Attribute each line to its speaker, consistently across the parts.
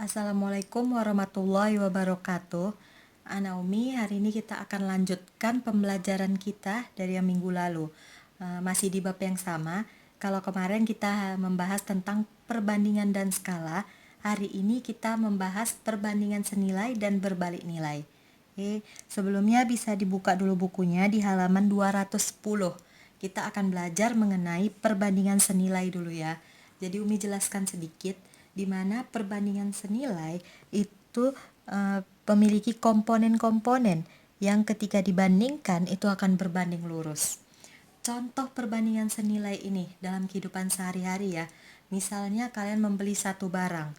Speaker 1: Assalamualaikum warahmatullahi wabarakatuh. Umi, hari ini kita akan lanjutkan pembelajaran kita dari yang minggu lalu. Masih di bab yang sama. Kalau kemarin kita membahas tentang perbandingan dan skala, hari ini kita membahas perbandingan senilai dan berbalik nilai. Oke, sebelumnya bisa dibuka dulu bukunya di halaman 210. Kita akan belajar mengenai perbandingan senilai dulu ya. Jadi Umi jelaskan sedikit di mana perbandingan senilai itu memiliki komponen-komponen yang ketika dibandingkan itu akan berbanding lurus. Contoh perbandingan senilai ini dalam kehidupan sehari-hari ya. Misalnya kalian membeli satu barang.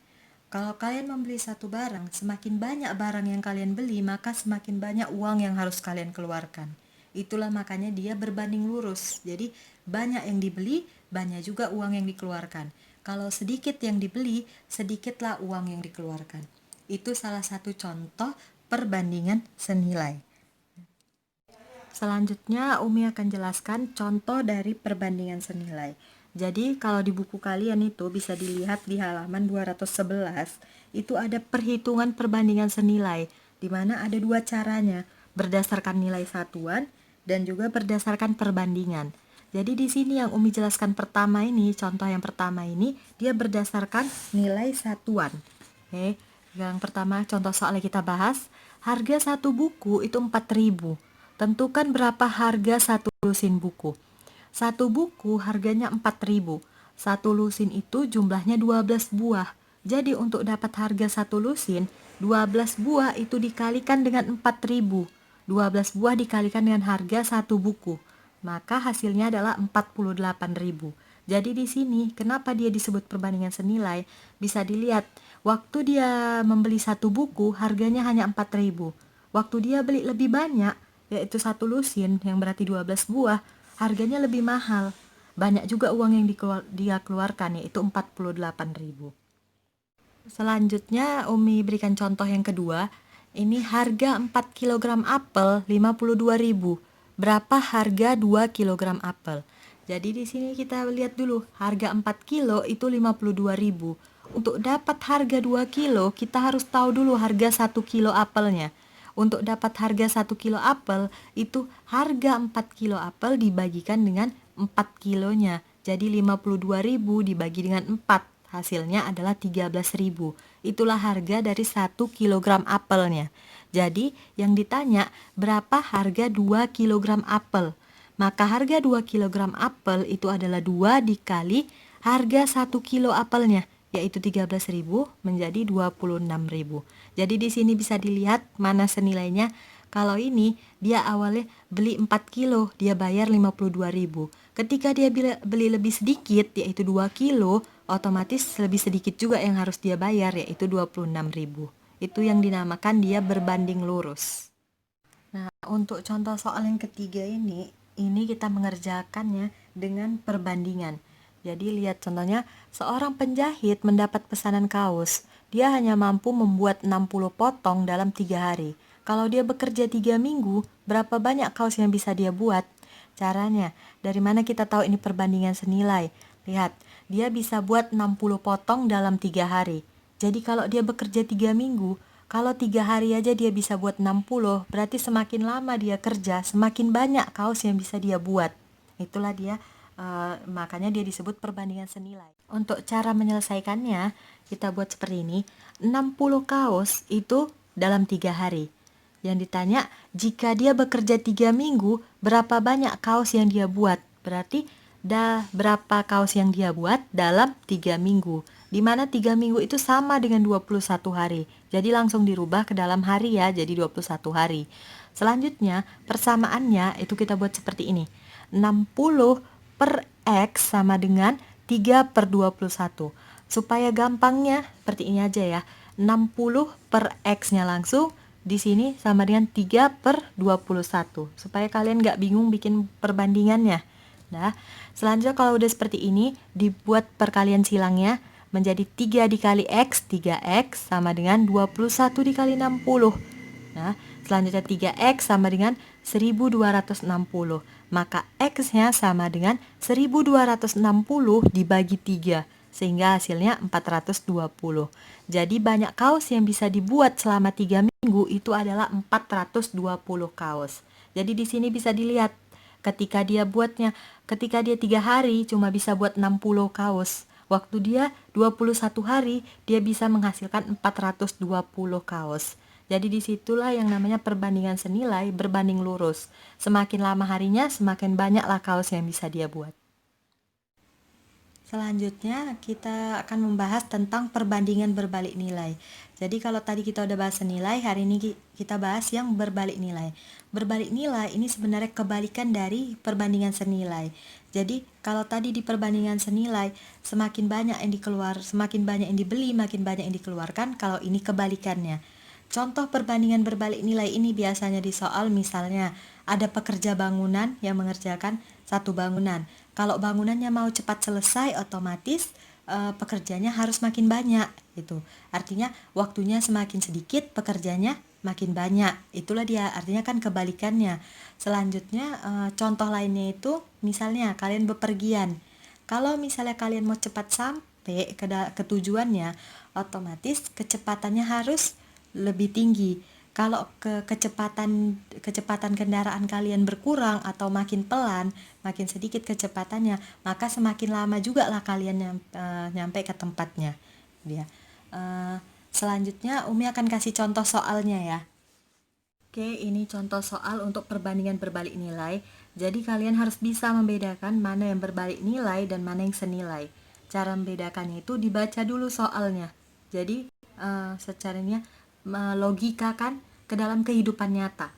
Speaker 1: Kalau kalian membeli satu barang, semakin banyak barang yang kalian beli, maka semakin banyak uang yang harus kalian keluarkan. Itulah makanya dia berbanding lurus. Jadi banyak yang dibeli, banyak juga uang yang dikeluarkan. Kalau sedikit yang dibeli, sedikitlah uang yang dikeluarkan. Itu salah satu contoh perbandingan senilai. Selanjutnya Umi akan jelaskan contoh dari perbandingan senilai. Jadi kalau di buku kalian itu bisa dilihat di halaman 211, itu ada perhitungan perbandingan senilai, di mana ada dua caranya, berdasarkan nilai satuan dan juga berdasarkan perbandingan. Jadi di sini yang Umi jelaskan pertama ini, contoh yang pertama ini, dia berdasarkan nilai satuan. Oke, yang pertama contoh soalnya kita bahas, harga satu buku itu 4.000. Tentukan berapa harga satu lusin buku. Satu buku harganya 4.000. Satu lusin itu jumlahnya 12 buah. Jadi untuk dapat harga satu lusin, 12 buah itu dikalikan dengan 4.000. 12 buah dikalikan dengan harga satu buku. Maka hasilnya adalah 48.000. Jadi di sini kenapa dia disebut perbandingan senilai? Bisa dilihat, waktu dia membeli satu buku harganya hanya 4.000. Waktu dia beli lebih banyak, yaitu satu lusin yang berarti 12 buah, harganya lebih mahal. Banyak juga uang yang dia keluarkan, yaitu 48.000. Selanjutnya Umi berikan contoh yang kedua. Ini harga 4 kg apel 52.000. Berapa harga 2 kg apel? Jadi di sini kita lihat dulu, harga 4 kilo itu 52.000. Untuk dapat harga 2 kilo, kita harus tahu dulu harga 1 kilo apelnya. Untuk dapat harga 1 kilo apel, itu harga 4 kilo apel dibagikan dengan 4 kilonya. Jadi 52.000 dibagi dengan 4, hasilnya adalah 13.000. Itulah harga dari 1 kilogram apelnya. Jadi yang ditanya berapa harga 2 kilogram apel? Maka harga 2 kilogram apel itu adalah 2 dikali harga 1 kilo apelnya, yaitu 13.000 menjadi 26.000. Jadi di sini bisa dilihat mana senilainya. Kalau ini dia awalnya beli 4 kilo, dia bayar 52.000. Ketika dia beli lebih sedikit, yaitu 2 kilo, otomatis lebih sedikit juga yang harus dia bayar, yaitu 26.000. Itu yang dinamakan dia berbanding lurus. Nah, untuk contoh soal yang ketiga ini kita mengerjakannya dengan perbandingan. Jadi lihat contohnya, seorang penjahit mendapat pesanan kaos. Dia hanya mampu membuat 60 potong dalam 3 hari. Kalau dia bekerja 3 minggu, berapa banyak kaos yang bisa dia buat? Caranya, dari mana kita tahu ini perbandingan senilai? Lihat, dia bisa buat 60 potong dalam 3 hari. Jadi kalau dia bekerja 3 minggu, kalau 3 hari aja dia bisa buat 60, berarti semakin lama dia kerja, semakin banyak kaos yang bisa dia buat. Itulah dia, makanya dia disebut perbandingan senilai. Untuk cara menyelesaikannya, kita buat seperti ini. 60 kaos itu dalam 3 hari. Yang ditanya, jika dia bekerja 3 minggu, berapa banyak kaos yang dia buat? Berarti berapa kaos yang dia buat dalam 3 minggu. Di mana 3 minggu itu sama dengan 21 hari. Jadi langsung dirubah ke dalam hari ya, jadi 21 hari. Selanjutnya, persamaannya itu kita buat seperti ini. 60 per X sama dengan 3 per 21. Supaya gampangnya, seperti ini aja ya. 60 per X-nya langsung, di sini sama dengan 3 per 21. Supaya kalian gak bingung bikin perbandingannya. Nah, selanjutnya kalau udah seperti ini, dibuat perkalian silangnya menjadi 3 dikali X, 3X sama dengan 21 dikali 60. Nah, selanjutnya 3X sama dengan 1260. Maka X-nya sama dengan 1260 dibagi 3. sehingga hasilnya 420. Jadi banyak kaos yang bisa dibuat selama 3 minggu itu adalah 420 kaos. Jadi di sini bisa dilihat ketika dia 3 hari cuma bisa buat 60 kaos. Waktu dia 21 hari dia bisa menghasilkan 420 kaos. Jadi disitulah yang namanya perbandingan senilai berbanding lurus. Semakin lama harinya, semakin banyaklah kaos yang bisa dia buat. Selanjutnya kita akan membahas tentang perbandingan berbalik nilai. Jadi kalau tadi kita udah bahas senilai, hari ini kita bahas yang berbalik nilai. Berbalik nilai ini sebenarnya kebalikan dari perbandingan senilai. Jadi kalau tadi di perbandingan senilai, semakin banyak yang semakin banyak yang dibeli, makin banyak yang dikeluarkan. Kalau ini kebalikannya. Contoh perbandingan berbalik nilai ini biasanya di soal, misalnya ada pekerja bangunan yang mengerjakan satu bangunan. Kalau bangunannya mau cepat selesai, otomatis pekerjanya harus makin banyak gitu. Artinya waktunya semakin sedikit, pekerjanya makin banyak. Itulah dia, artinya kan kebalikannya. Selanjutnya contoh lainnya itu misalnya kalian bepergian. Kalau misalnya kalian mau cepat sampai ke tujuannya, otomatis kecepatannya harus lebih tinggi. Kalau kecepatan kendaraan kalian berkurang atau makin pelan, makin sedikit kecepatannya, maka semakin lama juga lah kalian nyampe ke tempatnya. Dia. Selanjutnya Umi akan kasih contoh soalnya ya. Oke, ini contoh soal untuk perbandingan berbalik nilai. Jadi kalian harus bisa membedakan mana yang berbalik nilai dan mana yang senilai. Cara membedakannya itu dibaca dulu soalnya. Jadi secaranya melogikakan ke dalam kehidupan nyata.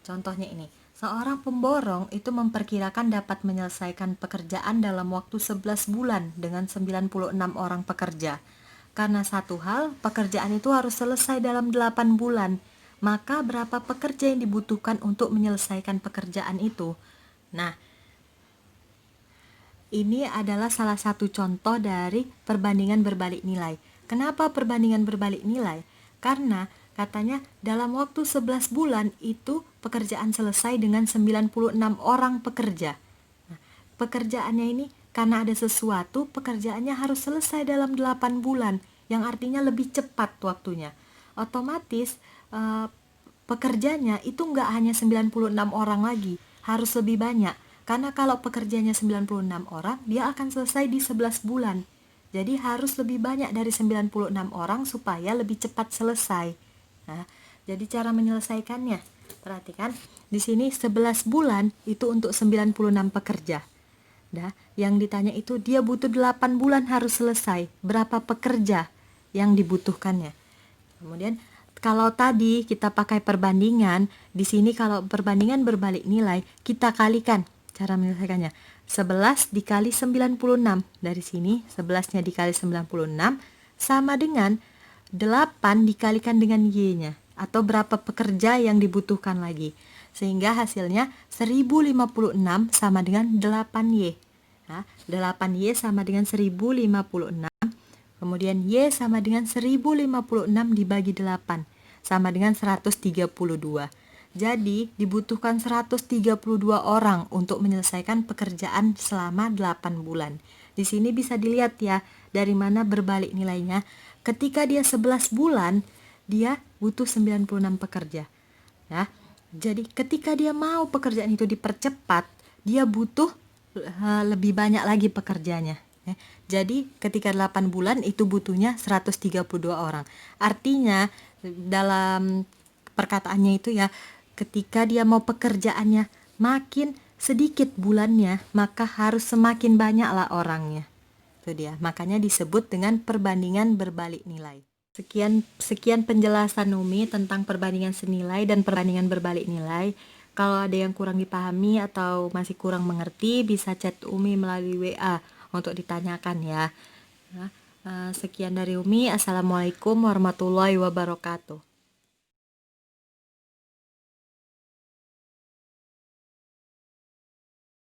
Speaker 1: Contohnya ini, seorang pemborong itu memperkirakan dapat menyelesaikan pekerjaan dalam waktu 11 bulan dengan 96 orang pekerja. Karena satu hal, pekerjaan itu harus selesai dalam 8 bulan. Maka berapa pekerja yang dibutuhkan untuk menyelesaikan pekerjaan itu? Nah, ini adalah salah satu contoh dari perbandingan berbalik nilai. Kenapa perbandingan berbalik nilai? Karena katanya dalam waktu 11 bulan itu pekerjaan selesai dengan 96 orang pekerja. Nah, pekerjaannya ini karena ada sesuatu, pekerjaannya harus selesai dalam 8 bulan, yang artinya lebih cepat waktunya. Otomatis pekerjanya itu nggak hanya 96 orang lagi, harus lebih banyak. Karena kalau pekerjanya 96 orang, dia akan selesai di 11 bulan. Jadi harus lebih banyak dari 96 orang supaya lebih cepat selesai. Nah, jadi cara menyelesaikannya, perhatikan, di sini 11 bulan itu untuk 96 pekerja. Nah, yang ditanya itu dia butuh 8 bulan harus selesai. Berapa pekerja yang dibutuhkannya? Kemudian kalau tadi kita pakai perbandingan, di sini kalau perbandingan berbalik nilai, kita kalikan cara menyelesaikannya. 11 dikali 96, dari sini 11-nya dikali 96 sama dengan 8 dikalikan dengan Y-nya, atau berapa pekerja yang dibutuhkan lagi, sehingga hasilnya 1056 sama dengan 8Y. Nah, 8Y sama dengan 1056, kemudian Y sama dengan 1056 dibagi 8 sama dengan 132. Jadi dibutuhkan 132 orang untuk menyelesaikan pekerjaan selama 8 bulan. Di sini bisa dilihat ya dari mana berbalik nilainya. Ketika dia 11 bulan, dia butuh 96 pekerja. Ya. Jadi ketika dia mau pekerjaan itu dipercepat, dia butuh lebih banyak lagi pekerjanya. Ya. Jadi ketika 8 bulan itu butuhnya 132 orang. Artinya dalam perkataannya itu ya, ketika dia mau pekerjaannya makin sedikit bulannya, maka harus semakin banyaklah orangnya. Itu dia, makanya disebut dengan perbandingan berbalik nilai. Sekian penjelasan Umi tentang perbandingan senilai dan perbandingan berbalik nilai. Kalau ada yang kurang dipahami atau masih kurang mengerti, bisa chat Umi melalui WA untuk ditanyakan ya. Sekian dari Umi. Assalamualaikum warahmatullahi wabarakatuh.